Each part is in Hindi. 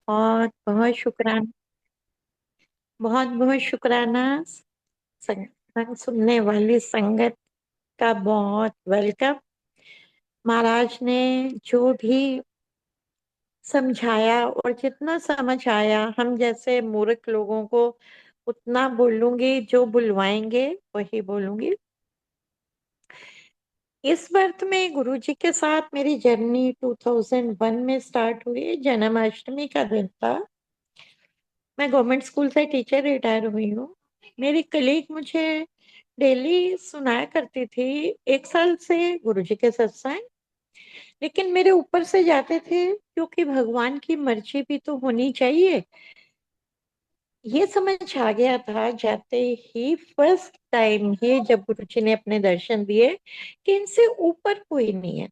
बहुत बहुत शुक्राना। बहुत बहुत शुक्राना। सत्संग सुनने वाली संगत का बहुत वेलकम। महाराज ने जो भी समझाया और जितना समझ आया, हम जैसे मूर्ख लोगों को उतना बोलूंगी, जो बुलवाएंगे वही बोलूंगी। इस बर्थ में गुरुजी के साथ मेरी जर्नी 2001 में स्टार्ट हुई। जन्माष्टमी का दिन था। मैं गवर्नमेंट स्कूल से टीचर रिटायर हुई हूँ। मेरी कलीग मुझे डेली सुनाया करती थी 1 साल से गुरुजी के सत्संग, लेकिन मेरे ऊपर से जाते थे, क्योंकि भगवान की मर्जी भी तो होनी चाहिए। ये समझ आ गया था जाते ही, फर्स्ट टाइम ही जब गुरुजी ने अपने दर्शन दिए, कि इनसे ऊपर कोई नहीं है।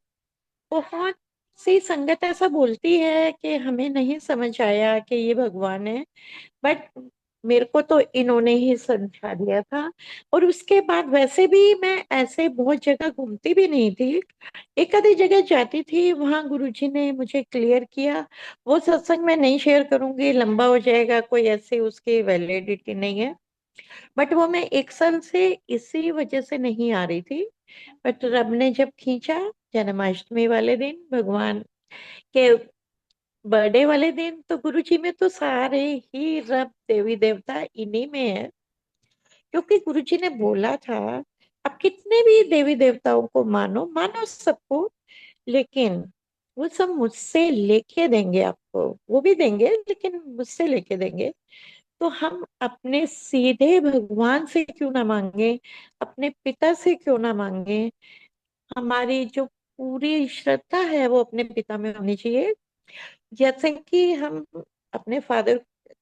बहुत सी संगत ऐसा बोलती है कि हमें नहीं समझ आया कि ये भगवान है, बट मेरे को तो इन्होंने ही समझा दिया था। और उसके बाद वैसे भी मैं ऐसे बहुत जगह घूमती भी नहीं थी। एक आधी जगह जाती थी, वहां गुरुजी ने मुझे क्लियर किया। वो सत्संग मैं नहीं शेयर करूंगी, लंबा हो जाएगा, कोई ऐसी उसकी वैलिडिटी नहीं है। बट वो मैं 1 साल से इसी वजह से नहीं आ रही थी। बट रब ने जब खींचा, जन्माष्टमी वाले दिन भगवान के बर्थडे वाले दिन, तो गुरुजी में तो सारे ही रब देवी देवता इन्हीं में है। क्योंकि गुरुजी ने बोला था, आप कितने भी देवी देवताओं को मानो, मानो सबको, लेकिन वो सब मुझसे लेके देंगे आपको। वो भी देंगे, लेकिन मुझसे लेके देंगे। तो हम अपने सीधे भगवान से क्यों ना मांगे, अपने पिता से क्यों ना मांगे। हमारी जो पूरी श्रद्धा है वो अपने पिता में होनी चाहिए। जैसे कि हम अपने फादर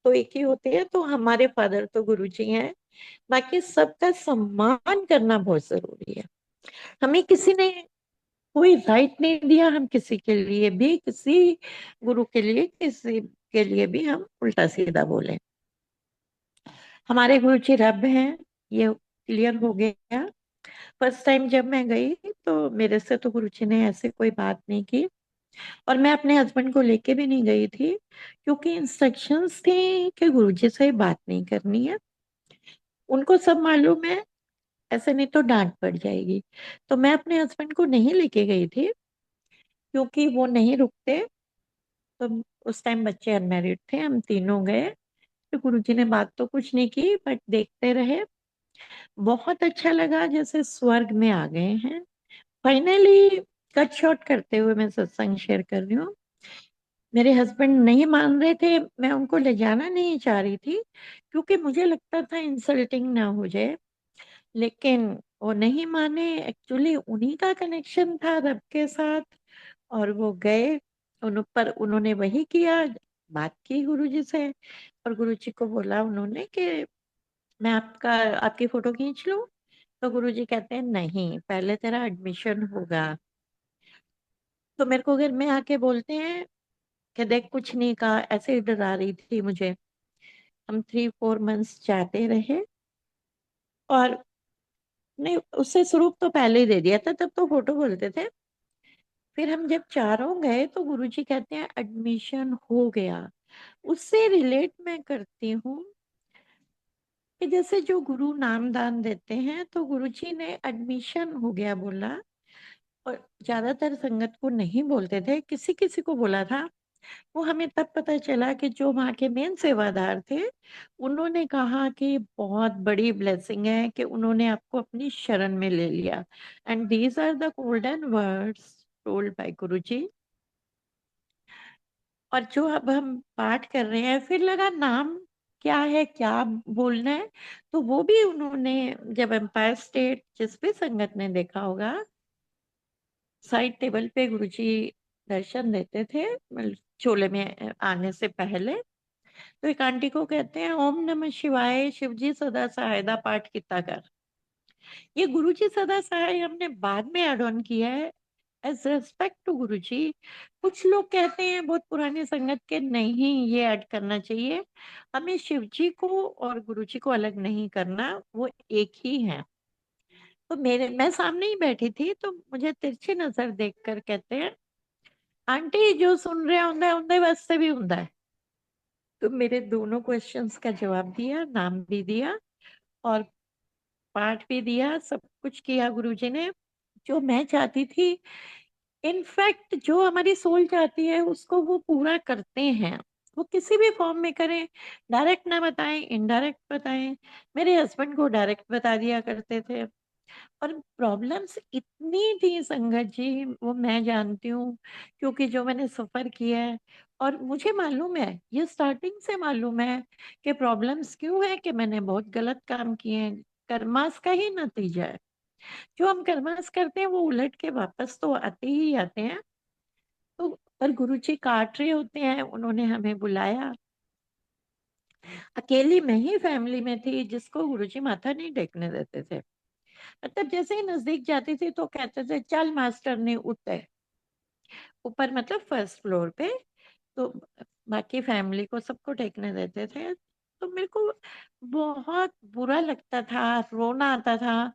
तो एक ही होते हैं, तो हमारे फादर तो गुरुजी हैं। बाकी सबका सम्मान करना बहुत जरूरी है। हमें किसी ने कोई राइट नहीं दिया, हम किसी के लिए भी, किसी गुरु के लिए, किसी के लिए भी हम उल्टा सीधा बोले। हमारे गुरुजी रब हैं, ये क्लियर हो गया। फर्स्ट टाइम जब मैं गई, तो मेरे से तो गुरुजी ने ऐसे कोई बात नहीं की। और मैं अपने हस्बैंड को लेके भी नहीं गई थी, क्योंकि इंस्ट्रक्शंस थी कि गुरुजी से बात नहीं करनी है। उनको सब मालूम है, ऐसे नहीं तो डांट पड़ जाएगी। तो मैं अपने हस्बैंड को नहीं लेके गई थी, क्योंकि वो नहीं रुकते। तो उस टाइम बच्चे अनमैरिड थे, हम तीनों गए। तो गुरुजी ने बात तो कुछ नहीं की, बट देखते रहे। बहुत अच्छा लगा, जैसे स्वर्ग में आ गए हैं फाइनली। कट शॉर्ट करते हुए मैं सत्संग शेयर कर रही हूँ। मेरे हस्बैंड नहीं मान रहे थे, मैं उनको ले जाना नहीं चाह रही थी, क्योंकि मुझे लगता था इंसल्टिंग ना हो जाए। लेकिन वो नहीं माने। एक्चुअली उन्हीं का कनेक्शन था रब के साथ। और वो गए, पर उन्होंने वही किया, बात की गुरुजी से। और गुरुजी को बोला उन्होंने कि मैं आपकी फोटो खींच लूं। तो गुरुजी कहते हैं नहीं, पहले तेरा एडमिशन होगा। तो मेरे को घर में आके बोलते हैं कि देख, कुछ नहीं कहा, ऐसे ही डरा रही थी मुझे। हम 3-4 मंथ्स जाते रहे। और नहीं, उससे स्वरूप तो पहले ही दे दिया था, तब तो फोटो बोलते थे। फिर हम जब चारों गए, तो गुरुजी कहते हैं एडमिशन हो गया। उससे रिलेट मैं करती हूँ कि जैसे जो गुरु नाम दान देते हैं, तो गुरुजी ने एडमिशन हो गया बोला। और ज्यादातर संगत को नहीं बोलते थे, किसी किसी को बोला था। वो हमें तब पता चला कि जो वहाँ के मेन सेवादार थे, उन्होंने कहा कि बहुत बड़ी ब्लेसिंग है कि उन्होंने आपको अपनी शरण में ले लिया। And these are the golden words told by Guruji. और जो अब हम पाठ कर रहे हैं, फिर लगा नाम क्या है, क्या बोलना है। तो वो भी उन्होंने, जब एम्पायर स्टेट जिस भी संगत ने देखा होगा, साइड टेबल पे गुरुजी दर्शन देते थे, मतलब चोले में आने से पहले। तो एक आंटी को कहते हैं, ओम नमः शिवाय, शिव जी सदा सहायता पाठ किता कर। ये गुरुजी सदा सहाय हमने बाद में ऐड ऑन किया है, एज रेस्पेक्ट टू गुरुजी। कुछ लोग कहते हैं बहुत पुराने संगत के, नहीं ये ऐड करना चाहिए। हमें शिव जी को और गुरुजी को अलग नहीं करना, वो एक ही है। तो मैं सामने ही बैठी थी, तो मुझे तिरछी नजर देखकर कहते हैं, आंटी जो सुन रहे होंगे उनके वास्ते भी हुंदा है। तो मेरे दोनों क्वेश्चंस का जवाब दिया, नाम भी दिया और पाठ भी दिया, सब कुछ किया गुरुजी ने जो मैं चाहती थी। इनफैक्ट जो हमारी सोल चाहती है उसको वो पूरा करते हैं। वो किसी भी फॉर्म में करें, डायरेक्ट ना बताएं, इनडायरेक्ट बताएं। मेरे हस्बैंड को डायरेक्ट बता दिया करते थे। और प्रॉब्लम्स इतनी थी संगत जी, वो मैं जानती हूँ, क्योंकि जो मैंने सफर किया है। और मुझे मालूम है, ये स्टार्टिंग से मालूम है कि प्रॉब्लम्स क्यों है, कि मैंने बहुत गलत काम किए हैं। कर्मास का ही नतीजा है। जो हम कर्मास करते हैं वो उलट के वापस तो आते ही आते हैं। तो पर गुरुजी काट रहे होते हैं, उन्होंने हमें बुलाया। अकेली मैं ही फैमिली में थी जिसको गुरुजी माथा नहीं टेकने देते थे। मतलब जैसे ही नजदीक जाती थी तो कहते थे चल मास्टर ने उतर। ऊपर मतलब फर्स्ट फ्लोर पे। तो बाकी फैमिली को सबको टेकने देते थे। तो मेरे को बहुत बुरा लगता था, रोना आता था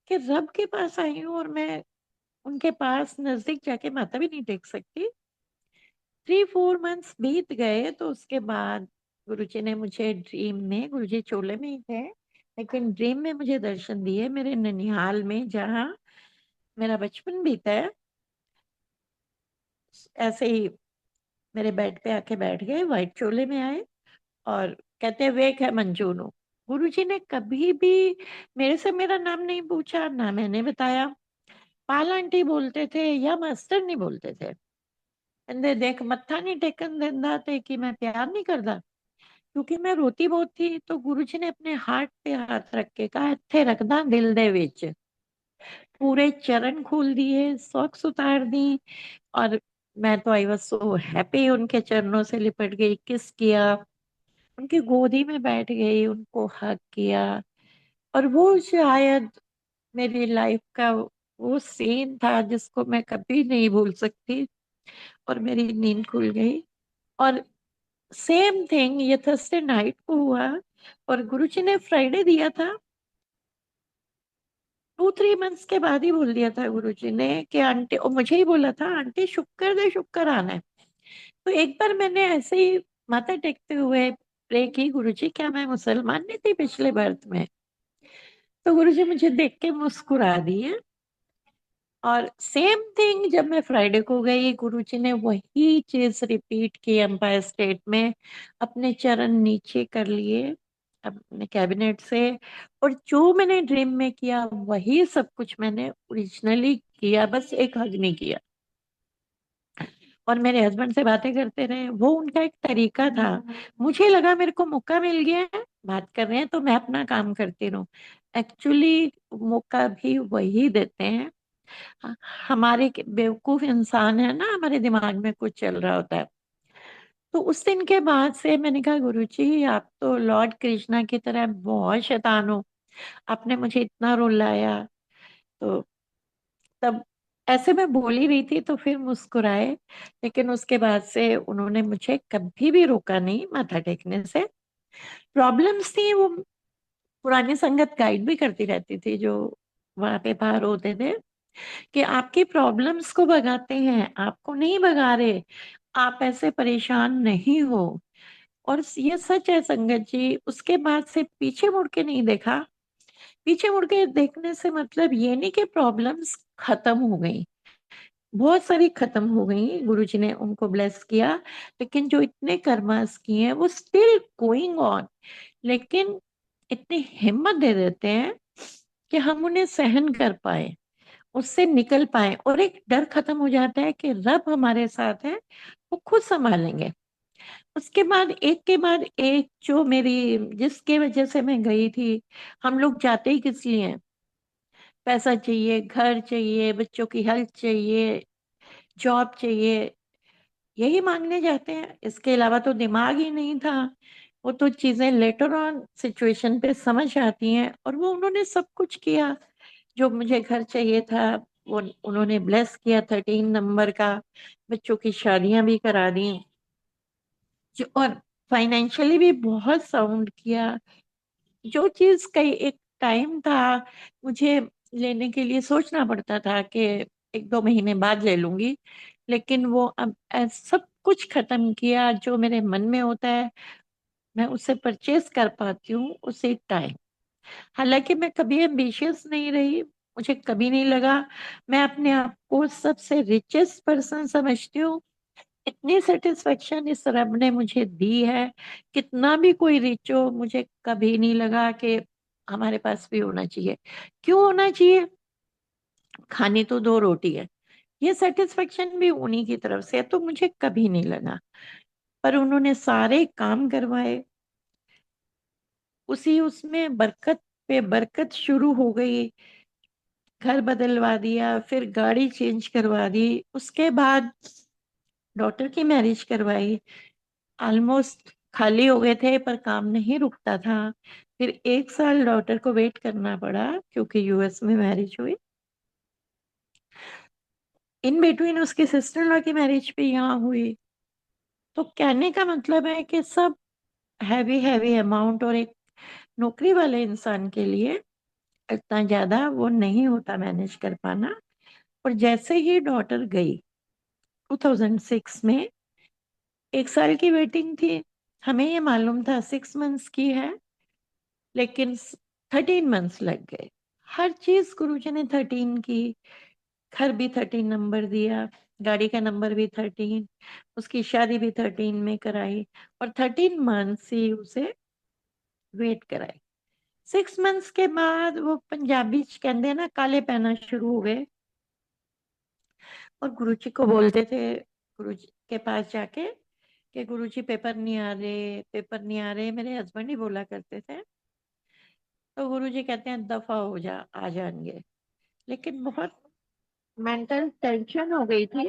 कि रब के पास आई हूँ और मैं उनके पास नजदीक जाके माथा भी नहीं टेक सकती। 3-4 मंथ्स बीत गए तो उसके बाद गुरुजी ने मुझे ड्रीम में, गुरुजी चोले में ही थे, लेकिन ड्रीम में मुझे दर्शन दिए मेरे ननिहाल में, जहाँ मेरा बचपन बीता है। ऐसे ही मेरे बेड पे आके बैठ गए, व्हाइट चोले में आए और कहते वेक है मंजूनो। गुरुजी ने कभी भी मेरे से मेरा नाम नहीं पूछा, ना मैंने बताया। पाल आंटी बोलते थे या मास्टर नहीं बोलते थे। कहते देख मत्था नहीं टेकन देंदा ते कि मैं प्यार नहीं करदा। क्योंकि मैं रोती बहुत थी तो गुरुजी ने अपने हार्ट पे हाथ रख के कहा इत्थे रखदा दिल दे विच। पूरे चरण खोल दिए, सॉक्स उतार दी और मैं तो आई वाज सो हैप्पी, उनके चरणों से लिपट गई, किस किया, उनकी गोदी में बैठ गई, उनको हग किया। और वो शायद मेरी लाइफ का वो सीन था जिसको मैं कभी नहीं भूल सकती। और मेरी नींद खुल गई। और सेम थिंग ये थर्सडे नाइट को हुआ। और गुरुजी ने फ्राइडे दिया था। 2-3 मंथ्स के बाद ही बोल दिया था गुरुजी ने कि आंटी, और मुझे ही बोला था आंटी शुक्र दे, शुक्र आना है। तो एक बार मैंने ऐसे ही माथा टेकते हुए प्रे की, गुरुजी क्या मैं मुसलमान नहीं थी पिछले बर्थ में? तो गुरुजी मुझे देख के मुस्कुरा दिए। और सेम थिंग जब मैं फ्राइडे को गई, गुरुजी ने वही चीज रिपीट की एम्पायर स्टेट में। अपने चरण नीचे कर लिए अपने कैबिनेट से। और जो मैंने ड्रीम में किया वही सब कुछ मैंने ओरिजिनली किया, बस एक हग नहीं किया। और मेरे हस्बैंड से बातें करते रहे, वो उनका एक तरीका था। मुझे लगा मेरे को मौका मिल गया है, बात कर रहे हैं तो मैं अपना काम करती रहूं। एक्चुअली मौका भी वही देते हैं। हमारे बेवकूफ इंसान है ना, हमारे दिमाग में कुछ चल रहा होता है। तो उस दिन के बाद से मैंने कहा गुरुजी आप तो लॉर्ड कृष्णा की तरह बहुत शैतान हो, आपने मुझे इतना रुलाया। तो तब ऐसे मैं बोल ही रही थी तो फिर मुस्कुराए। लेकिन उसके बाद से उन्होंने मुझे कभी भी रोका नहीं माथा टेकने से। प्रॉब्लम्स थी, वो पुरानी संगत गाइड भी करती रहती थी जो वहां पे बाहर होते थे, कि आपकी प्रॉब्लम्स को भगाते हैं, आपको नहीं भगा रहे। आप ऐसे परेशान नहीं हो। और ये सच है संगत जी, उसके बाद से पीछे मुड़ के नहीं देखा। पीछे मुड़ के देखने से मतलब ये नहीं कि प्रॉब्लम्स खत्म हो गई, बहुत सारी खत्म हो गई, गुरुजी ने उनको ब्लेस किया। लेकिन जो इतने कर्मास किए हैं वो स्टिल गोइंग ऑन। लेकिन इतनी हिम्मत दे देते हैं कि हम उन्हें सहन कर पाए, उससे निकल पाए, और एक डर खत्म हो जाता है कि रब हमारे साथ है, वो खुद संभालेंगे। उसके बाद एक के बाद एक जो मेरी, जिसके वजह से मैं गई थी। हम लोग जाते ही किस लिए हैं? पैसा चाहिए, घर चाहिए, बच्चों की हेल्थ चाहिए, जॉब चाहिए, यही मांगने जाते हैं। इसके अलावा तो दिमाग ही नहीं था। वो तो चीजें लेटर ऑन सिचुएशन पे समझ आती हैं, और वो उन्होंने सब कुछ किया। जो मुझे घर चाहिए था वो उन्होंने ब्लेस किया, 13 नंबर का। बच्चों की शादियां भी करा दी, और फाइनेंशियली भी बहुत साउंड किया। जो चीज कई एक टाइम था मुझे लेने के लिए सोचना पड़ता था कि 1-2 महीने बाद ले लूंगी, लेकिन वो अब सब कुछ खत्म किया जो मेरे मन में होता है। मैं उसे परचेज कर पाती हूँ उसी टाइम। हालांकि मैं कभी एम्बिशियस नहीं रही, मुझे कभी नहीं लगा मैं अपने आप को सबसे रिचेस्ट पर्सन समझती हूँ। इतनी सेटिस्फेक्शन इस रब ने मुझे दी है, कितना भी कोई रिच हो, मुझे कभी नहीं लगा कि हमारे पास भी होना चाहिए। क्यों होना चाहिए? खानी तो दो रोटी है। ये सेटिस्फेक्शन भी उन्हीं की तरफ से है, तो मुझे कभी नहीं लगा। पर उन्होंने सारे काम करवाए, उसी उसमें बरकत पे बरकत शुरू हो गई। घर बदलवा दिया, फिर गाड़ी चेंज करवा दी, उसके बाद डॉटर की मैरिज करवाई। ऑलमोस्ट खाली हो गए थे पर काम नहीं रुकता था। फिर 1 साल डॉटर को वेट करना पड़ा क्योंकि यूएस में मैरिज हुई। इन बिटवीन उसकी सिस्टर लॉ की मैरिज भी यहाँ हुई। तो कहने का मतलब है कि सब हैवी हैवी अमाउंट, और एक नौकरी वाले इंसान के लिए इतना ज्यादा वो नहीं होता मैनेज कर पाना। और जैसे ही डॉटर गई 2006 में, 1 साल की वेटिंग थी। हमें ये मालूम था 6 मंथ्स की है, लेकिन 13 मंथ्स लग गए। हर चीज गुरुजी ने 13 की। घर भी 13 नंबर दिया, गाड़ी का नंबर भी 13, उसकी शादी भी 13 में कराई, और 13 मंथ्स ही उसे वेट कराई। 6 मंथ्स के बाद वो पंजाबी च कहते हैं ना, काले पैना शुरू हो गए। और गुरुजी को बोलते थे, गुरुजी के पास जाके, कि गुरुजी पेपर नहीं आ रहे, पेपर नहीं आ रहे। मेरे हस्बैंड ही बोला करते थे। तो गुरुजी कहते हैं दफा हो जा, आ जाएंगे। लेकिन बहुत मेंटल टेंशन हो गई थी,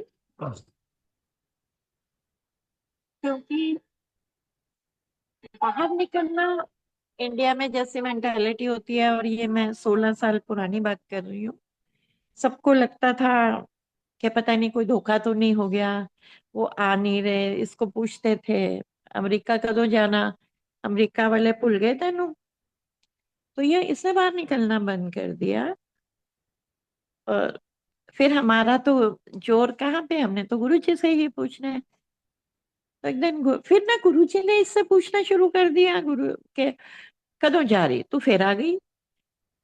क्योंकि बाहर निकलना, इंडिया में जैसी मेंटालिटी होती है, और ये मैं 16 साल पुरानी बात कर रही हूँ। सबको लगता था कि पता नहीं कोई धोखा तो नहीं हो गया, वो आ नहीं रहे। इसको पूछते थे अमेरिका कदों जाना, अमेरिका वाले भूल गए तेनू। तो ये इसने बाहर निकलना बंद कर दिया। और फिर हमारा तो जोर कहाँ पे, हमने तो गुरु जी से ही पूछना है। तो एक दिन फिर ना गुरु जी ने इससे पूछना शुरू कर दिया, गुरु के कदों जा रही, तू फिर आ गई।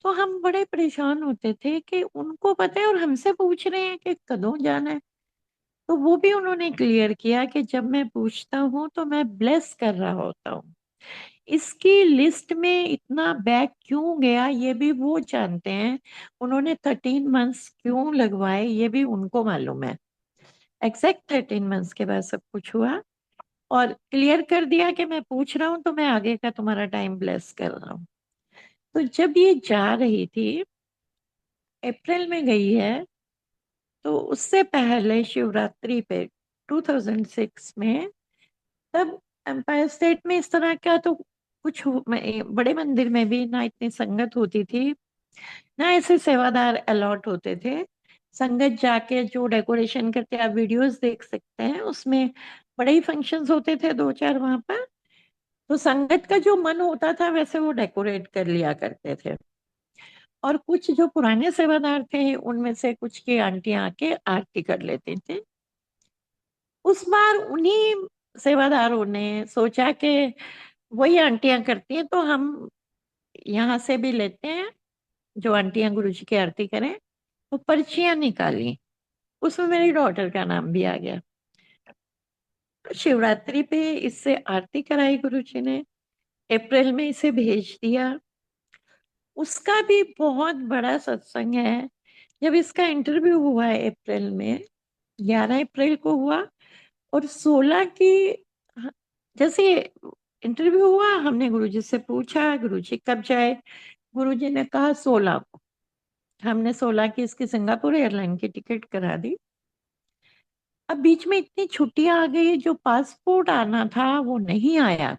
तो हम बड़े परेशान होते थे कि उनको पता है और हमसे पूछ रहे हैं कि कदों जाना है। तो वो भी उन्होंने क्लियर किया कि जब मैं पूछता हूँ तो मैं ब्लेस कर रहा होता हूँ। इसकी लिस्ट में इतना बैक क्यों गया ये भी वो जानते हैं। उन्होंने 13 मंथ्स क्यों लगवाए ये भी उनको मालूम है। एग्जैक्ट 13 मंथ्स के बाद सब कुछ हुआ, और क्लियर कर दिया कि मैं पूछ रहा हूँ तो मैं आगे का तुम्हारा टाइम ब्लेस कर रहा हूँ। तो जब ये जा रही थी, अप्रैल में गई है, तो उससे पहले शिवरात्रि पे 2006 में, तब एम्पायर स्टेट में इस तरह का तो कुछ बड़े मंदिर में भी ना इतनी संगत होती थी, ना ऐसे सेवादार अलॉट होते थे। संगत जाके जो डेकोरेशन करते, आप वीडियोस देख सकते हैं उसमें, बड़े ही फंक्शंस होते थे 2 4 वहां पर। तो संगत का जो मन होता था वैसे वो डेकोरेट कर लिया करते थे। और कुछ जो पुराने सेवादार थे उनमें से कुछ की आंटियां आके आरती कर लेती थी। उस बार उन्हीं सेवादारों ने सोचा कि वही आंटियां करती हैं तो हम यहाँ से भी लेते हैं, जो आंटियां गुरु जी की आरती करें। तो पर्चियां निकाली, उसमें मेरी डॉटर का नाम भी आ गया। तो शिवरात्रि पे इससे आरती कराई गुरु जी ने, अप्रैल में इसे भेज दिया। उसका भी बहुत बड़ा सत्संग है। जब इसका इंटरव्यू हुआ है अप्रैल में, 11 अप्रैल को हुआ, और 16 की, हाँ, जैसे इंटरव्यू हुआ हमने गुरुजी से पूछा गुरुजी कब जाए। गुरुजी ने कहा 16 को। हमने 16 की इसकी सिंगापुर एयरलाइन की टिकट करा दी। अब बीच में इतनी छुट्टियां आ गई, जो पासपोर्ट आना था वो नहीं आया,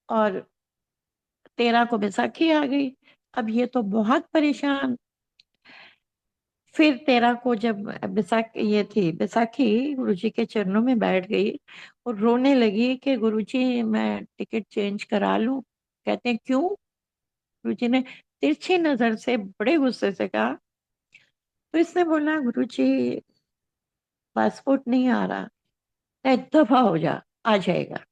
और 13 को बैसाखी आ गई। अब ये तो बहुत परेशान। फिर 13 को जब ये थी बैसाखी, गुरुजी के चरणों में बैठ गई और रोने लगी कि गुरुजी मैं टिकट चेंज करा लूं। कहते हैं क्यों? गुरुजी ने तिरछी नजर से बड़े गुस्से से कहा। तो इसने बोला गुरुजी पासपोर्ट नहीं आ रहा, एक दफा हो जा, आ जाएगा।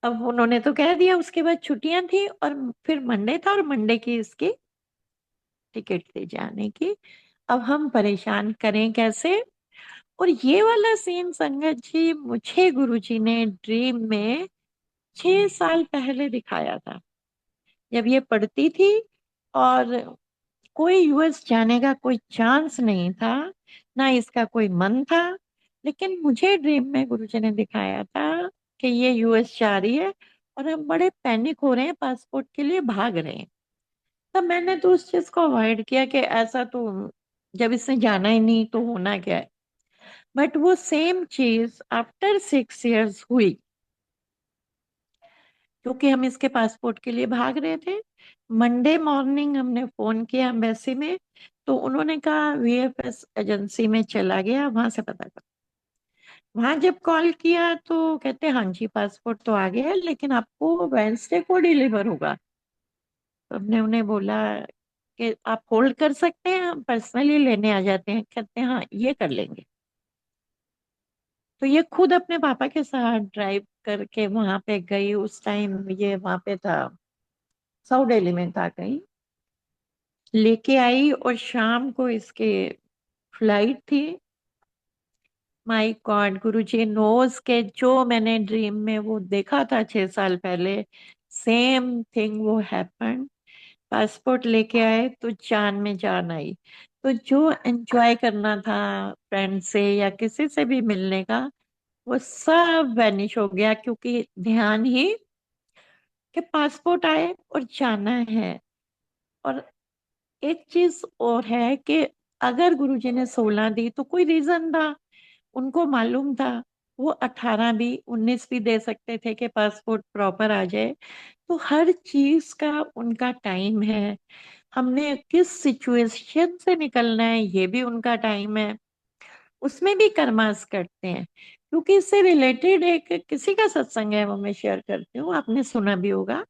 अब उन्होंने तो कह दिया, उसके बाद छुट्टियां थी और फिर मंडे था और मंडे की इसकी टिकट थी जाने की। अब हम परेशान करें कैसे। और ये वाला सीन संगत जी मुझे गुरुजी ने ड्रीम में 6 साल पहले दिखाया था, जब ये पढ़ती थी और कोई यूएस जाने का कोई चांस नहीं था, ना इसका कोई मन था। लेकिन मुझे ड्रीम में गुरुजी ने दिखाया था कि ये यूएस जा रही है और हम बड़े पैनिक हो रहे हैं, पासपोर्ट के लिए भाग रहे हैं। तब मैंने तो उस चीज को अवॉइड किया कि ऐसा तो, जब इसने जाना ही नहीं तो होना क्या है। बट वो सेम चीज आफ्टर 6 इयर्स हुई, क्योंकि हम इसके पासपोर्ट के लिए भाग रहे थे। मंडे मॉर्निंग हमने फोन किया एम्बेसी में, तो उन्होंने कहा वीएफएस एजेंसी में चला गया, वहां से पता कर। वहां जब कॉल किया तो कहते हाँ जी पासपोर्ट तो आ गया है, लेकिन आपको वेंसडे को डिलीवर होगा। तो हमने उन्हें बोला कि आप होल्ड कर सकते हैं, हम पर्सनली लेने आ जाते हैं। कहते हैं हाँ ये कर लेंगे। तो ये खुद अपने पापा के साथ ड्राइव करके वहां पे गई। उस टाइम ये वहां पे था, साउथ दिल्ली में था कहीं, लेके आई और शाम को इसके फ्लाइट थी। माय गॉड, गुरुजी नोज के जो मैंने ड्रीम में वो देखा था 6 साल पहले, सेम थिंग वो हैपन। पासपोर्ट लेके आए तो जान में जान आई। तो जो एंजॉय करना था फ्रेंड से या किसी से भी मिलने का, वो सब वैनिश हो गया, क्योंकि ध्यान ही कि पासपोर्ट आए और जाना है। और एक चीज और है कि अगर गुरुजी ने 16 दी तो कोई रीजन था, उनको मालूम था। वो 18 भी 19 भी दे सकते थे कि पासपोर्ट प्रॉपर आ जाए। तो हर चीज का उनका टाइम है। हमने किस सिचुएशन से निकलना है ये भी उनका टाइम है। उसमें भी कर्मास करते हैं। क्योंकि इससे रिलेटेड एक किसी का सत्संग है, वो मैं शेयर करती हूँ, आपने सुना भी होगा।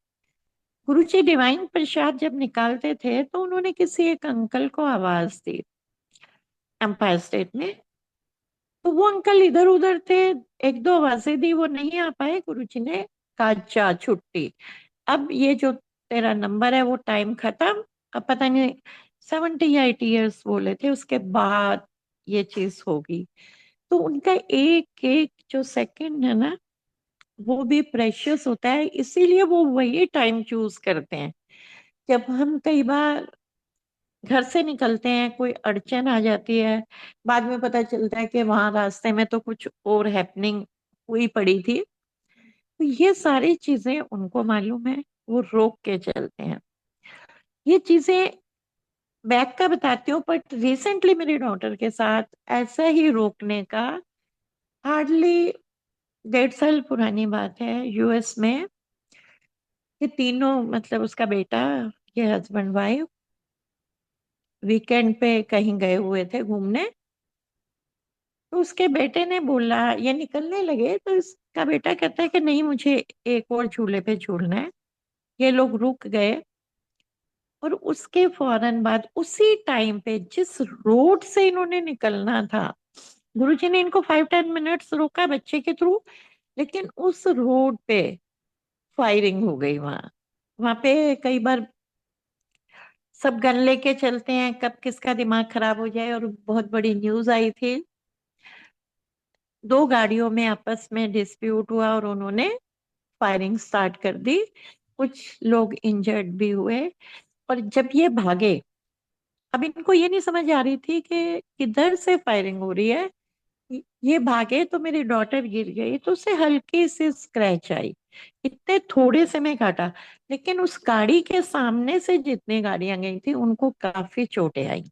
गुरुजी डिवाइन प्रसाद जब निकालते थे तो उन्होंने किसी एक अंकल को आवाज दी एम्पायर स्टेट में। तो वो अंकल इधर उधर थे, एक दो आवाजें दी, वो नहीं आ पाए। गुरुजी ने कहा जा छुट्टी, अब ये जो तेरा नंबर है वो टाइम खत्म। अब पता नहीं 70 या 80 इयर्स बोले थे, उसके बाद ये चीज होगी। तो उनका एक एक जो सेकंड है ना, वो भी प्रेशियस होता है, इसीलिए वो वही टाइम चूज करते हैं। जब हम कई बार घर से निकलते हैं, कोई अड़चन आ जाती है, बाद में पता चलता है कि वहां रास्ते में तो कुछ और हैपनिंग हुई पड़ी थी। तो ये सारी चीजें उनको मालूम है, वो रोक के चलते हैं। ये चीजें बैक का बताती हूँ, बट रिसेंटली मेरी डॉटर के साथ ऐसा ही रोकने का, हार्डली 1.5 साल पुरानी बात है, यूएस में ये तीनों, मतलब उसका बेटा, ये हस्बैंड वाइफ वीकेंड पे कहीं गए हुए थे घूमने। तो उसके बेटे ने बोला, ये निकलने लगे तो इसका बेटा कहता है कि नहीं मुझे एक और झूले पे झूलना है। ये लोग रुक गए और उसके फौरन बाद उसी टाइम पे जिस रोड से इन्होंने निकलना था, गुरुजी ने इनको 5-10 मिनट्स रोका बच्चे के थ्रू, लेकिन उस रोड पे फायरिंग हो गई। वहां वहां पे कई बार सब गन लेके चलते हैं, कब किसका दिमाग खराब हो जाए। और बहुत बड़ी न्यूज आई थी, 2 गाड़ियों में आपस में डिस्प्यूट हुआ और उन्होंने फायरिंग स्टार्ट कर दी। कुछ लोग इंजर्ड भी हुए। और जब ये भागे, अब इनको ये नहीं समझ आ रही थी कि किधर से फायरिंग हो रही है। ये भागे तो मेरी डॉटर गिर गई, तो उसे हल्की सी स्क्रैच आई, इतने थोड़े से में काटा। लेकिन उस गाड़ी के सामने से जितनी गाड़ियां गई थी उनको काफी चोटें आई।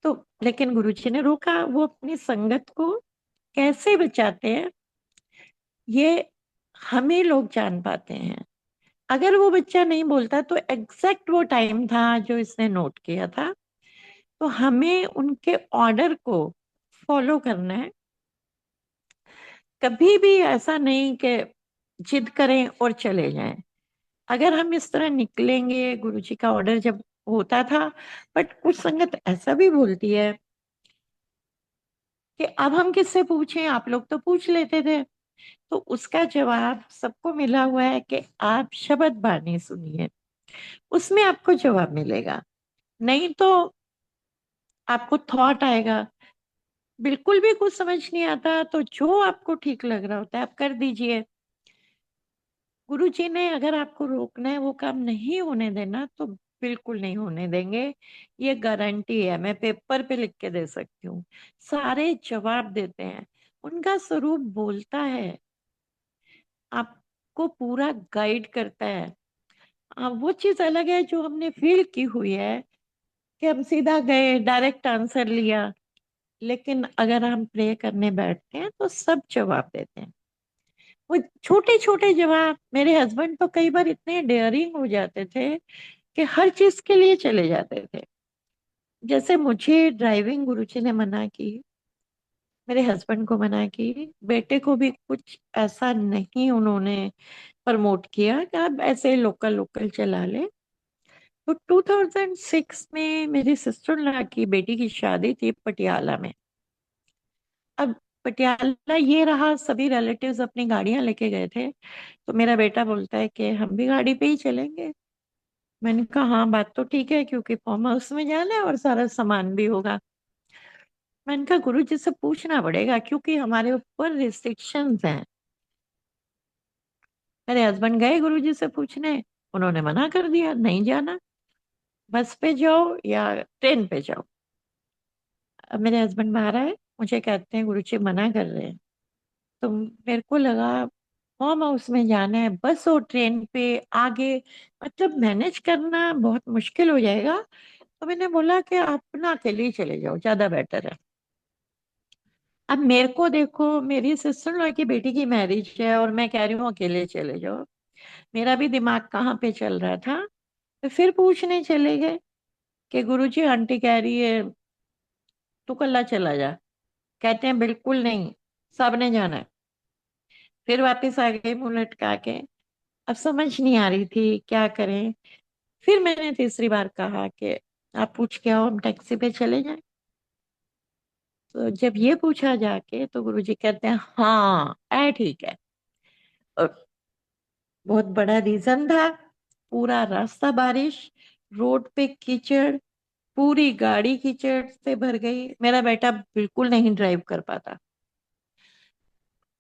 तो लेकिन गुरुजी ने रोका। वो अपनी संगत को कैसे बचाते हैं, ये हमें लोग जान पाते हैं। अगर वो बच्चा नहीं बोलता तो एग्जैक्ट वो टाइम था जो इसने नोट किया था। तो हमें उनके ऑर्डर को फॉलो करना है। कभी भी ऐसा नहीं कि जिद करें और चले जाएं। अगर हम इस तरह निकलेंगे, गुरुजी का ऑर्डर जब होता था, बट कुछ संगत ऐसा भी बोलती है कि अब हम किससे पूछें, आप लोग तो पूछ लेते थे। तो उसका जवाब सबको मिला हुआ है कि आप शब्द बानी सुनिए, उसमें आपको जवाब मिलेगा। नहीं तो आपको थॉट आएगा, बिल्कुल भी कुछ समझ नहीं आता, तो जो आपको ठीक लग रहा होता है आप कर दीजिए। गुरु जी ने अगर आपको रोकना है, वो काम नहीं होने देना, तो बिल्कुल नहीं होने देंगे। ये गारंटी है, मैं पेपर पे लिख के दे सकती हूँ। सारे जवाब देते हैं, उनका स्वरूप बोलता है, आपको पूरा गाइड करता है। वो चीज अलग है जो हमने फील की हुई है कि हम सीधा गए, डायरेक्ट आंसर लिया। लेकिन अगर हम प्रे करने बैठते हैं तो सब जवाब देते हैं। वो छोटे छोटे जवाब, मेरे हस्बैंड तो कई बार इतने डेयरिंग हो जाते थे कि हर चीज के लिए चले जाते थे। जैसे मुझे ड्राइविंग गुरुजी ने मना की, मेरे हस्बैंड को मना की, बेटे को भी कुछ ऐसा नहीं उन्होंने प्रमोट किया कि आप ऐसे लोकल लोकल चला ले। तो 2006 में मेरी सिस्टर इन लॉ की बेटी की शादी थी पटियाला में। अब पटियाला ये रहा, सभी रिलेटिव्स अपनी गाड़ियां लेके गए थे, तो मेरा बेटा बोलता है कि हम भी गाड़ी पे ही चलेंगे। मैंने कहा हाँ, बात तो ठीक है, क्योंकि फार्म हाउस में जाना है और सारा सामान भी होगा। मैंने कहा गुरु जी से पूछना पड़ेगा, क्योंकि हमारे ऊपर रिस्ट्रिक्शंस हैं। मेरे हस्बैंड गए गुरु जी से पूछने, उन्होंने मना कर दिया, नहीं जाना, बस पे जाओ या ट्रेन पे जाओ। अब मेरे हस्बैंड बाहर आए, मुझे कहते हैं गुरु जी मना कर रहे हैं। तो मेरे को लगा फार्म हाउस में जाना है, बस और ट्रेन पे आगे, मतलब मैनेज करना बहुत मुश्किल हो जाएगा। तो मैंने बोला कि आप ना अकेले ही चले जाओ, ज्यादा बेटर है। अब मेरे को देखो, मेरी सिस्टर लॉ की बेटी की मैरिज है और मैं कह रही हूँ अकेले चले जाओ। मेरा भी दिमाग कहाँ पे चल रहा था। तो फिर पूछने चले गए कि गुरुजी आंटी कह रही है तू कल्ला चला जा। कहते हैं बिल्कुल नहीं, सबने जाना है। फिर वापस आ गए मुंह लटका के। अब समझ नहीं आ रही थी क्या करें। फिर मैंने तीसरी बार कहा कि आप पूछ के आओ, हम टैक्सी पे चले जाएं। तो जब ये पूछा जाके तो गुरुजी कहते हैं हाँ ऐ ठीक है। और बहुत बड़ा रीजन था, पूरा रास्ता बारिश, रोड पे कीचड़, पूरी गाड़ी कीचड़ से भर गई, मेरा बेटा बिल्कुल नहीं ड्राइव कर पाता।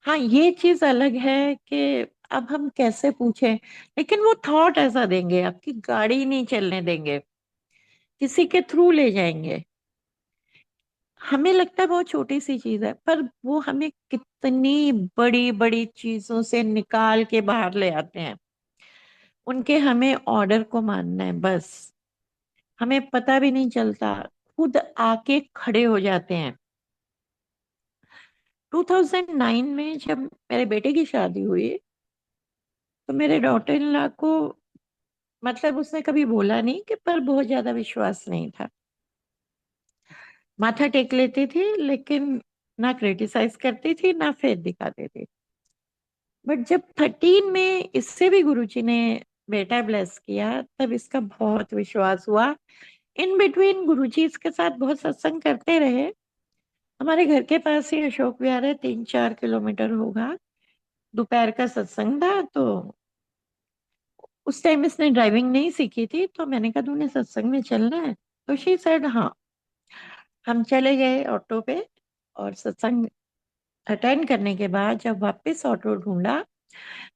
हाँ, ये चीज अलग है कि अब हम कैसे पूछें, लेकिन वो थॉट ऐसा देंगे, आपकी गाड़ी नहीं चलने देंगे, किसी के थ्रू ले जाएंगे। हमें लगता है बहुत छोटी सी चीज है, पर वो हमें कितनी बड़ी बड़ी चीजों से निकाल के बाहर ले आते हैं। उनके हमें ऑर्डर को मानना है बस, हमें पता भी नहीं चलता, खुद आके खड़े हो जाते हैं। 2009 में जब मेरे बेटे की शादी हुई, तो मेरे डॉटर इन लॉ को, मतलब उसने कभी बोला नहीं कि, पर बहुत ज्यादा विश्वास नहीं था। माथा टेक लेती थी, लेकिन ना क्रिटिसाइज करती थी ना फेथ दिखाती थी। बट जब 13 में इससे भी गुरुजी ने बेटा ब्लेस किया, तब इसका बहुत विश्वास हुआ। इन बिटवीन गुरुजी इसके साथ बहुत सत्संग करते रहे। हमारे घर के पास ही अशोक विहार है, 3-4 किलोमीटर होगा। दोपहर का सत्संग था, तो उस टाइम इसने ड्राइविंग नहीं सीखी थी, तो मैंने कहा तूने सत्संग में चलना है, तो शी सेड हाँ। हम चले गए ऑटो पे, और सत्संग अटेंड करने के बाद जब वापस ऑटो ढूंढा,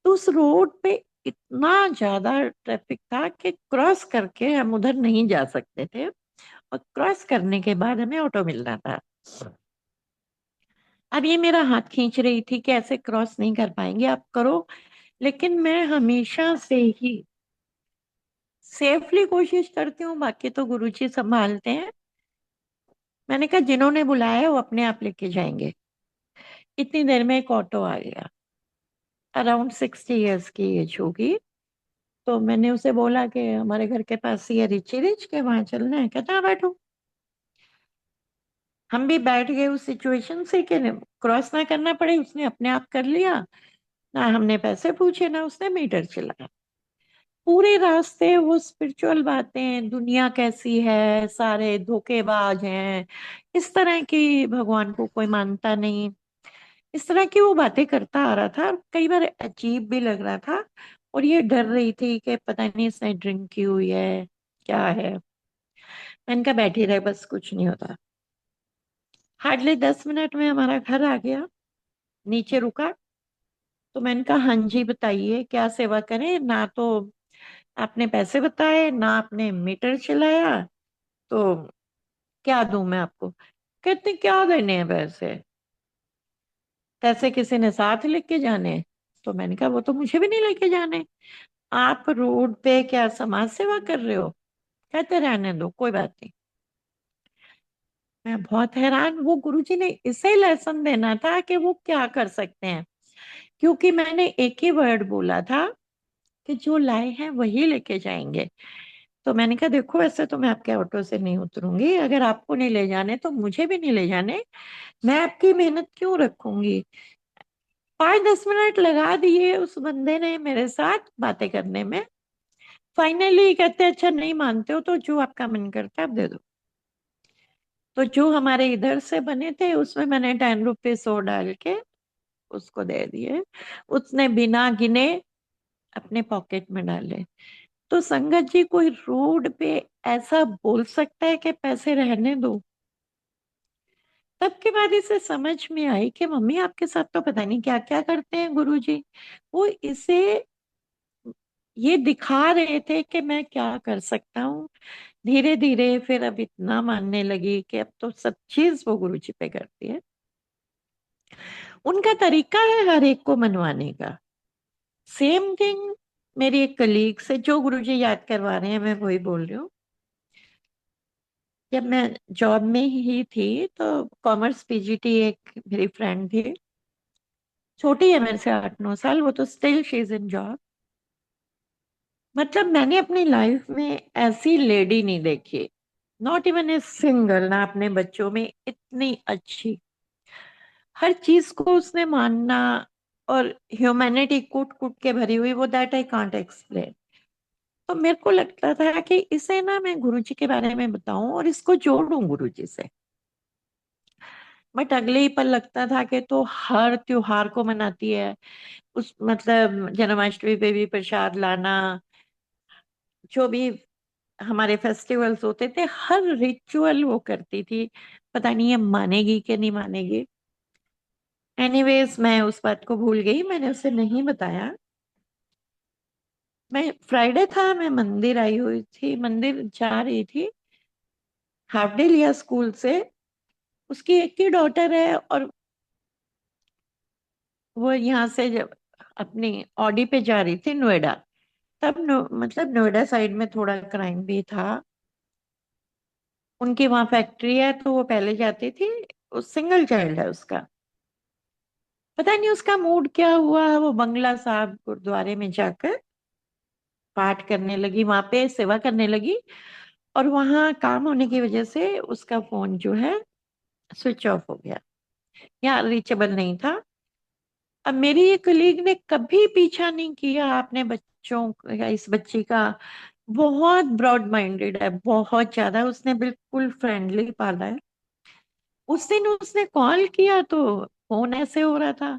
तो उस रोड पे इतना ज्यादा ट्रैफिक था कि क्रॉस करके हम उधर नहीं जा सकते थे, और क्रॉस करने के बाद हमें ऑटो मिलना था। अब ये मेरा हाथ खींच रही थी कि ऐसे क्रॉस नहीं कर पाएंगे, आप करो। लेकिन मैं हमेशा से ही सेफली कोशिश करती हूँ, बाकी तो गुरुजी संभालते हैं। मैंने कहा जिन्होंने बुलाया है वो अपने आप लेके जाएंगे। इतनी देर में एक ऑटो आ गया, अराउंड 60 इयर्स की एज होगी। तो मैंने उसे बोला कि हमारे घर के पास ही है रिची रिच, के वहां चलना है। कहता "हाँ, बैठो"। हम भी बैठ गए उस सिचुएशन से कि क्रॉस ना करना पड़े, उसने अपने आप कर लिया। ना हमने पैसे पूछे, ना उसने मीटर चलाया। पूरे रास्ते वो स्पिरिचुअल बातें, दुनिया कैसी है, सारे धोखेबाज हैं, इस तरह की, भगवान को कोई मानता नहीं। इस तरह की वो बातें करता आ रहा था, और कई बार अजीब भी लग रहा था। और ये डर रही थी कि पता नहीं इसने ड्रिंक की हुई है, क्या है। मैंने कहा बैठी रहे, बस कुछ नहीं होता। हार्डली 10 मिनट में हमारा घर आ गया, नीचे रुका। तो मैंने कहा हाँ जी बताइए क्या सेवा करें। ना तो आपने पैसे बताए, ना आपने मीटर चलाया, तो क्या दूं मैं आपको। कहते क्या देने हैं पैसे, पैसे किसी ने साथ लेके जाने हैं? तो मैंने कहा वो तो मुझे भी नहीं लेके जाने। आप रोड पे क्या समाज सेवा कर रहे हो? कहते रहने दो, कोई बात नहीं। मैं बहुत हैरान, वो गुरुजी ने इसे लेसन देना था कि वो क्या कर सकते हैं, क्योंकि मैंने एक ही वर्ड बोला था कि जो लाए हैं वही लेके जाएंगे। तो मैंने कहा देखो ऐसे तो मैं आपके ऑटो से नहीं उतरूंगी, अगर आपको नहीं ले जाने तो मुझे भी नहीं ले जाने। मैं आपकी मेहनत क्यों रखूंगी। 5-10 मिनट लगा दिए उस बंदे ने मेरे साथ बातें करने में। फाइनली कहते अच्छा नहीं मानते हो तो जो आपका मन करता है आप दे दो। तो जो हमारे इधर से बने थे उसमें मैंने 10 रुपए 100 डाल के उसको दे दिए। उसने बिना गिने अपने पॉकेट में डाले। तो संगत जी, कोई रोड पे ऐसा बोल सकता है कि पैसे रहने दो? तब के बाद इसे समझ में आई कि मम्मी आपके साथ तो पता नहीं क्या क्या करते हैं गुरुजी। वो इसे ये दिखा रहे थे कि मैं क्या कर सकता हूँ। धीरे धीरे फिर अब इतना मानने लगी कि अब तो सब चीज वो गुरुजी पे करती है। उनका तरीका है हर एक को मनवाने का। सेम थिंग मेरी एक कलीग से, जो गुरुजी याद करवा रहे हैं मैं वही बोल रही हूँ। जब मैं जॉब में ही थी तो कॉमर्स पीजीटी एक मेरी फ्रेंड थी, छोटी है मेरे से 8-9 साल, वो तो still she is in job. मतलब मैंने अपनी लाइफ में ऐसी लेडी नहीं देखी, नॉट इवन ए सिंगल, ना अपने बच्चों में इतनी अच्छी। हर चीज को उसने मानना, और ह्यूमैनिटी कूट कूट के भरी हुई, वो दैट आई कांट एक्सप्लेन। तो मेरे को लगता था कि इसे ना मैं गुरुजी के बारे में बताऊं और इसको जोड़ूं गुरुजी से। बट अगले ही पल लगता था कि तो हर त्योहार को मनाती है, उस मतलब जन्माष्टमी पे भी प्रसाद लाना, जो भी हमारे फेस्टिवल्स होते थे हर रिचुअल वो करती थी। पता नहीं ये मानेगी कि नहीं मानेगी। एनीवेज मैं उस बात को भूल गई, मैंने उसे नहीं बताया। मैं फ्राइडे था, मैं मंदिर आई हुई थी, मंदिर जा रही थी, हाफ डे लिया स्कूल से। उसकी एक ही डॉटर है, और वो यहाँ से जब अपनी ऑडी पे जा रही थी नोएडा, तब मतलब नोएडा साइड में थोड़ा क्राइम भी था। उनकी वहां फैक्ट्री है तो वो पहले जाती थी। उस सिंगल चाइल्ड है उसका। पता नहीं उसका मूड क्या हुआ, वो बंगला साहब गुरुद्वारे में जाकर पाठ करने लगी, वहां पे सेवा करने लगी। और वहां काम होने की वजह से उसका फोन जो है स्विच ऑफ हो गया, या रीचेबल नहीं था। अब मेरी ये कलीग ने कभी पीछा नहीं किया अपने बच्चों या इस बच्ची का। बहुत ब्रॉड माइंडेड है, बहुत ज्यादा, उसने बिल्कुल फ्रेंडली पाला है। उस दिन उसने कॉल किया तो फोन ऐसे हो रहा था,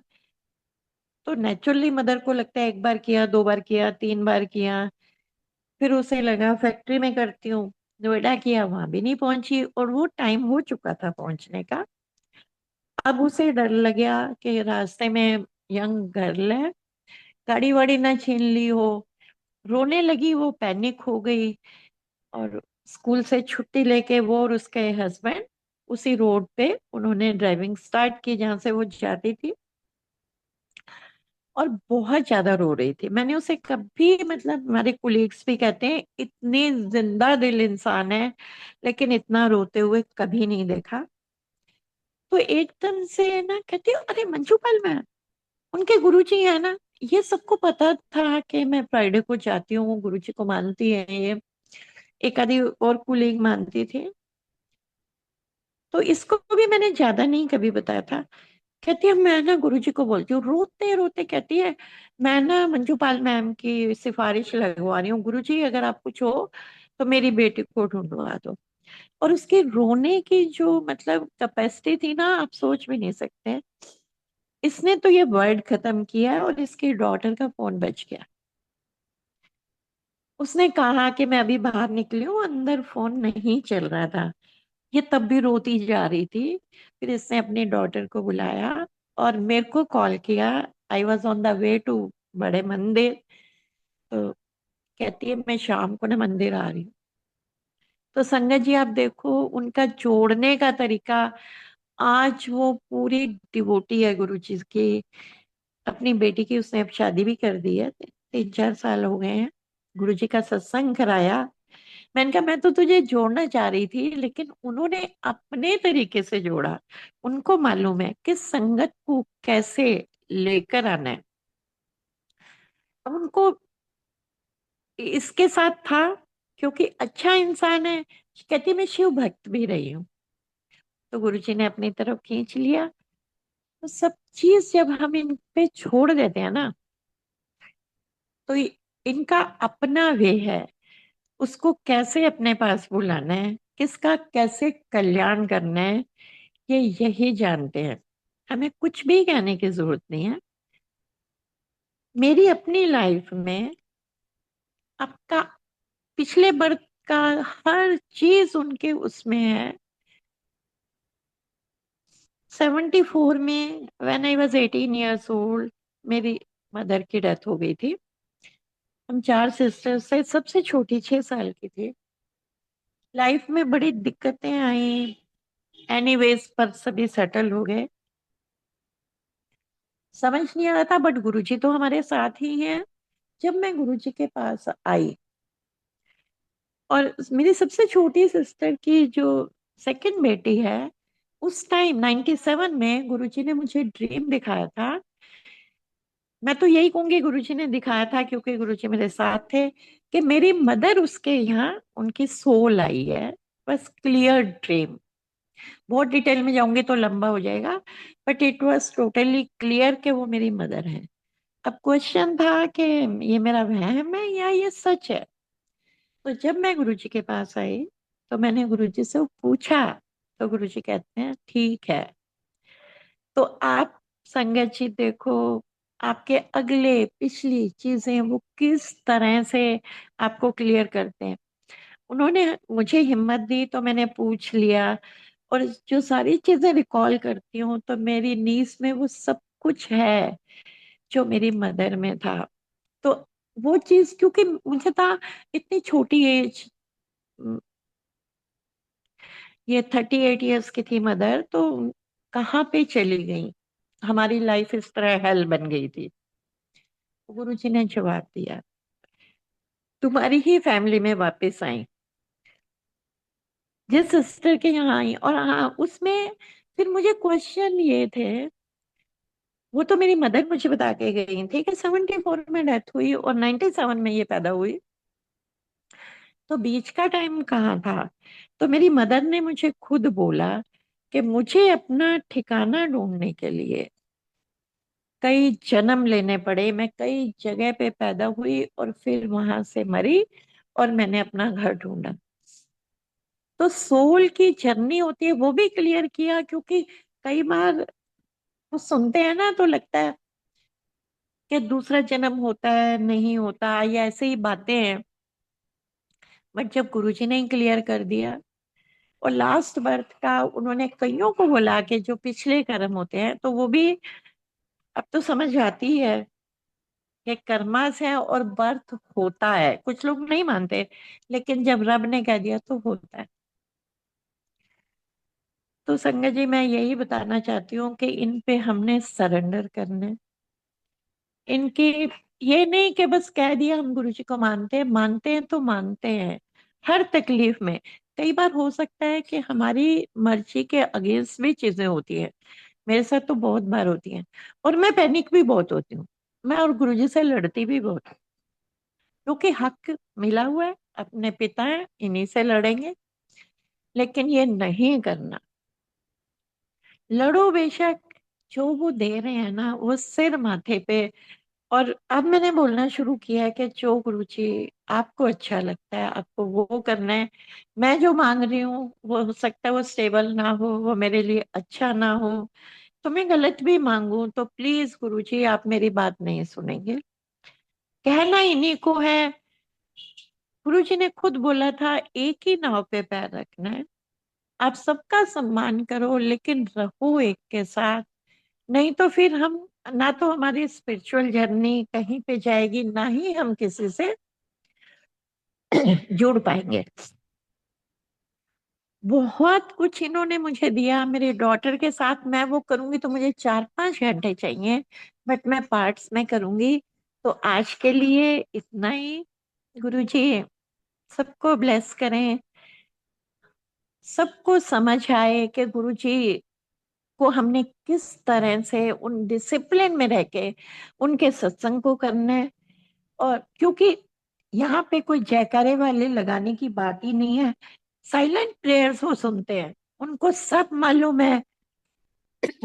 तो नेचुरली मदर को लगता है एक बार किया, 2 बार किया, 3 बार किया। फिर उसे लगा फैक्ट्री में करती हूँ, नोएडा किया, वहां भी नहीं पहुंची, और वो टाइम हो चुका था पहुंचने का। अब उसे डर लगा कि रास्ते में यंग गर्ल है, गाड़ी वाड़ी ना छीन ली हो। रोने लगी, वो पैनिक हो गई। और स्कूल से छुट्टी लेके वो और उसके हस्बैंड उसी रोड पे उन्होंने ड्राइविंग स्टार्ट की जहां से वो जाती थी। और बहुत ज्यादा रो रही थी। मैंने उसे कभी, मतलब हमारे कुलीग्स भी कहते हैं इतनी जिंदा दिल इंसान है, लेकिन इतना रोते हुए कभी नहीं देखा। तो एकदम से ना कहती हूँ अरे मंजू पाल मैम, उनके गुरुजी है ना। ये सबको पता था कि मैं फ्राइडे को जाती हूँ, गुरुजी को मानती है ये, एक आधी और कुलीग मानती थी। तो इसको भी मैंने ज्यादा नहीं कभी बताया था। कहती है मैं ना गुरुजी को बोलती हूँ, रोते रोते कहती है मैं ना मंजू पाल मैम की सिफारिश लगवा रही हूँ गुरुजी, अगर आप कुछ हो तो मेरी बेटी को ढूंढवा दो। और उसके रोने की जो मतलब कैपेसिटी थी ना, आप सोच भी नहीं सकते। इसने तो ये वर्ड खत्म किया और इसकी डॉटर का फोन बज गया। उसने कहा कि मैं अभी बाहर निकली हूँ, अंदर फोन नहीं चल रहा था। ये तब भी रोती जा रही थी। फिर इसने अपनी डॉटर को बुलाया और मेरे को कॉल किया। I was on the way to बड़े मंदिर। तो कहती है मैं शाम को ना मंदिर आ रही हूँ। तो संगत जी आप देखो उनका जोड़ने का तरीका। आज वो पूरी डिवोटी है गुरु जी की। अपनी बेटी की उसने अब शादी भी कर दी है, 3-4 साल हो गए हैं। गुरु जी का सत्संग कराया। मैंने कहा मैं तो तुझे जोड़ना चाह रही थी, लेकिन उन्होंने अपने तरीके से जोड़ा। उनको मालूम है कि संगत को कैसे लेकर आना है। अब उनको इसके साथ था, क्योंकि अच्छा इंसान है। कहती मैं शिव भक्त भी रही हूँ। तो गुरुजी ने अपनी तरफ खींच लिया। तो सब चीज जब हम इन पे छोड़ देते हैं ना, तो इनका अपना वे है। उसको कैसे अपने पास बुलाना है, किसका कैसे कल्याण करना है, ये यही जानते हैं। हमें कुछ भी कहने की जरूरत नहीं है। मेरी अपनी लाइफ में आपका पिछले बर्थ का हर चीज उनके उसमें है। 74 में when I was 18 years old, मेरी मदर की डेथ हो गई थी। हम 4 सिस्टर्स से सबसे छोटी 6 साल की थी। लाइफ में बड़ी दिक्कतें आई। एनीवेज पर सभी सेटल हो गए। समझ नहीं आ रहा था, बट गुरुजी तो हमारे साथ ही हैं। जब मैं गुरुजी के पास आई और मेरी सबसे छोटी सिस्टर की जो सेकंड बेटी है, उस टाइम 97 में गुरुजी ने मुझे ड्रीम दिखाया था। मैं तो यही कहूंगी गुरुजी ने दिखाया था, क्योंकि गुरुजी मेरे साथ थे, कि मेरी मदर उसके यहाँ उनकी सोल आई है। बस क्लियर ड्रीम। बहुत डिटेल में जाऊंगी तो लंबा हो जाएगा, but it was totally clear कि वो मेरी मदर है। अब क्वेश्चन था कि ये मेरा वहम है या ये सच है। तो जब मैं गुरुजी के पास आई, तो मैंने गुरुजी से पूछा। तो गुरुजी कहते हैं ठीक है। तो आप संगत जी देखो, आपके अगले पिछली चीजें वो किस तरह से आपको क्लियर करते हैं। उन्होंने मुझे हिम्मत दी तो मैंने पूछ लिया। और जो सारी चीजें रिकॉल करती हूँ तो मेरी नीस में वो सब कुछ है जो मेरी मदर में था। तो वो चीज क्योंकि मुझे था इतनी छोटी एज, ये 38 years की थी मदर, तो कहाँ पे चली गई। हमारी लाइफ इस तरह हेल बन गई थी। गुरु जी ने जवाब दिया, तुम्हारी ही फैमिली में वापस आई। जिस सिस्टर के यहाँ आई, और हाँ उसमें फिर मुझे क्वेश्चन ये थे। वो तो मेरी मदर मुझे बता के गई थी कि 74 में डेथ हुई और 97 में ये पैदा हुई। तो बीच का टाइम कहाँ था। तो मेरी मदर ने मुझे खुद बोला कि मुझे अपना ठिकाना ढूंढने के लिए कई जन्म लेने पड़े। मैं कई जगह पे पैदा हुई और फिर वहां से मरी और मैंने अपना घर ढूंढा। तो सोल की जर्नी होती है वो भी क्लियर किया, क्योंकि कई बार वो सुनते हैं ना तो लगता है कि दूसरा जन्म होता है नहीं होता, या ऐसे ही बातें हैं। बट जब गुरुजी ने क्लियर कर दिया, और लास्ट बर्थ का उन्होंने कईयों को बोला कि जो पिछले कर्म होते हैं, तो वो भी अब तो समझ आती है कि कर्मा से और बर्थ होता है। कुछ लोग नहीं मानते, लेकिन जब रब ने कह दिया तो होता है। तो संगत जी मैं यही बताना चाहती हूँ कि इन पे हमने सरेंडर करना है। इनके ये नहीं कि बस कह दिया हम गुरु जी को मानते हैं तो मानते हैं। हर तकलीफ में कई बार हो सकता है कि हमारी मर्जी के अगेंस्ट भी चीजें होती है। मेरे साथ तो बहुत बार होती हैं, और मैं पैनिक भी बहुत होती हूँ। मैं और गुरुजी से लड़ती भी बहुत हूँ, क्योंकि हक मिला हुआ है, अपने पिता है, इन्हीं से लड़ेंगे। लेकिन ये नहीं करना। लड़ो बेशक, जो वो दे रहे हैं ना वो सिर माथे पे। और अब मैंने बोलना शुरू किया है कि जो गुरु जी आपको अच्छा लगता है आपको वो करना है। मैं जो मांग रही हूँ वो हो सकता है वो स्टेबल ना हो, वो मेरे लिए अच्छा ना हो, तो मैं गलत भी मांगू तो प्लीज गुरुजी आप मेरी बात नहीं सुनेंगे। कहना इन्हीं को है। गुरुजी ने खुद बोला था एक ही नाव पे पैर रखना है। आप सबका सम्मान करो लेकिन रहो एक के साथ। नहीं तो फिर हम, ना तो हमारी स्पिरिचुअल जर्नी कहीं पे जाएगी, ना ही हम किसी से जुड़ पाएंगे। बहुत कुछ इन्होंने मुझे दिया। मेरी डॉटर के साथ मैं वो करूंगी तो मुझे 4-5 घंटे चाहिए, बट मैं पार्ट्स में करूंगी। तो आज के लिए इतना ही। गुरुजी सबको ब्लेस करें, सबको समझ आए कि गुरुजी को हमने किस तरह से उन डिसिप्लिन में रह के उनके सत्संग को करना है। और क्योंकि यहाँ पे कोई जयकारे वाले लगाने की बात ही नहीं है। साइलेंट प्रेयर्स वो सुनते हैं, उनको सब मालूम है।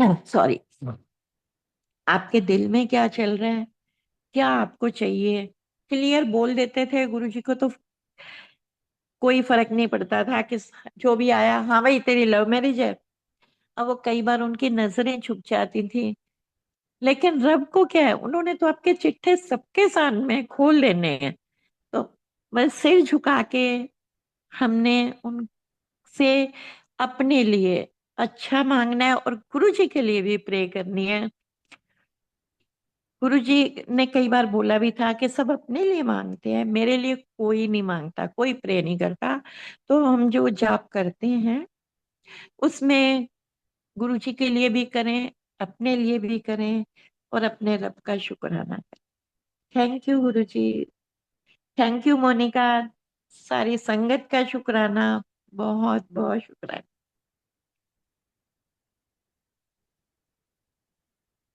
सॉरी, आपके दिल में क्या चल रहा है, क्या आपको चाहिए, क्लियर बोल देते थे गुरुजी को तो कोई फर्क नहीं पड़ता था कि जो भी आया, हाँ भाई तेरी लव मैरिज है। अब वो कई बार उनकी नजरें झुक जाती थी। लेकिन रब को क्या है, उन्होंने तो आपके चिट्ठे सबके सामने खोल देने हैं। तो बस सिर झुका के हमने उनसे अपने लिए अच्छा मांगना है और गुरु जी के लिए भी प्रे करनी है। गुरु जी ने कई बार बोला भी था कि सब अपने लिए मांगते हैं, मेरे लिए कोई नहीं मांगता, कोई प्रे नहीं करता। तो हम जो जाप करते हैं उसमें गुरु जी के लिए भी करें, अपने लिए भी करें और अपने रब का शुक्राना करें। Thank you Guru ji. Thank you Monika. सारी संगत का शुक्राना, बहुत बहुत शुक्राना।